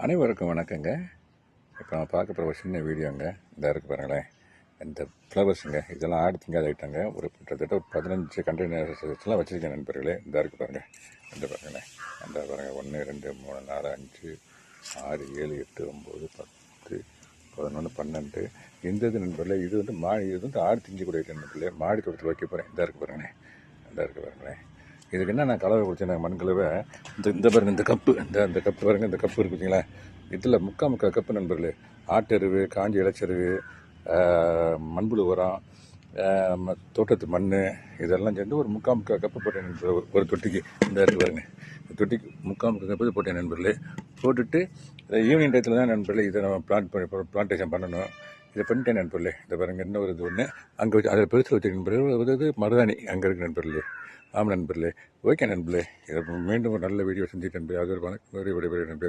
அனைவருக்கும் வணக்கங்க. இப்போ நான் பார்க்க போகிற ஒரு சின்ன வீடியோங்க. இந்த இருக்குது பாருங்களேன், இந்த ஃப்ளவர்ஸுங்க, இதெல்லாம் ஆடு திங்காத ஐட்டங்க. கிட்டத்தட்ட ஒரு 15 கண்டெய்னர்ஸ்லாம் வச்சுருக்கேன் நண்பர்களே. இந்த இருக்குது பாருங்கள், இந்த பாருங்களேன், அந்த பாருங்கள் 1 2 3 4 5 6 7 8 9 10 11 12 இந்த இது நண்பர்களே. இது வந்து ஆடு திங்கக்கூடிய ஐட்டம் நண்பர்களே. மாடி தோட்டத்தில் வைக்க போகிறேன். இந்த இருக்குது பாருங்களேன், இந்த இருக்குது பாருங்களேன். இதுக்கு என்ன நான் கலவை குடித்தேன், மண் கலவை. இந்த பாருங்கள், இந்த கப்பு, இந்த கப்பு பாருங்கள், இந்த கப்பு இருக்குங்களா, இதில் முக்கால் கப்பு நண்பர்களே. ஆட்டெருவு, காஞ்சி இலச்செருவு, மண்புழு உரம், நம்ம தோட்டத்து மண், இதெல்லாம் சேர்ந்து ஒரு முக்கால் கப்பு போட்டேன் நண்பர்களே. ஒரு தொட்டிக்கு இந்த இருக்குது பாருங்க, இந்த தொட்டிக்கு முக்கால் கப்பு போட்டேன் நண்பர்களே. போட்டுட்டு ஈவினிங் டயத்தில் தான் நண்பர்களே இதை நம்ம பிளான்டேஷன் பண்ணணும். இதை பண்ணிட்டேன் நண்பர்களே. இதை பாருங்கள், என்ன ஒரு இது ஒன்று அங்கே வச்சு அதில் பெருசில் வச்சு நண்பர்களே. இது மருதாணி அங்கே இருக்குது நண்பர்களே. ஆமாம் நண்பர்களே. ஓகே நண்பர்களே, இதை மீண்டும் ஒரு நல்ல வீடியோ செஞ்சுட்டு நண்பர்களே. அது ஒரு நண்பர்களே.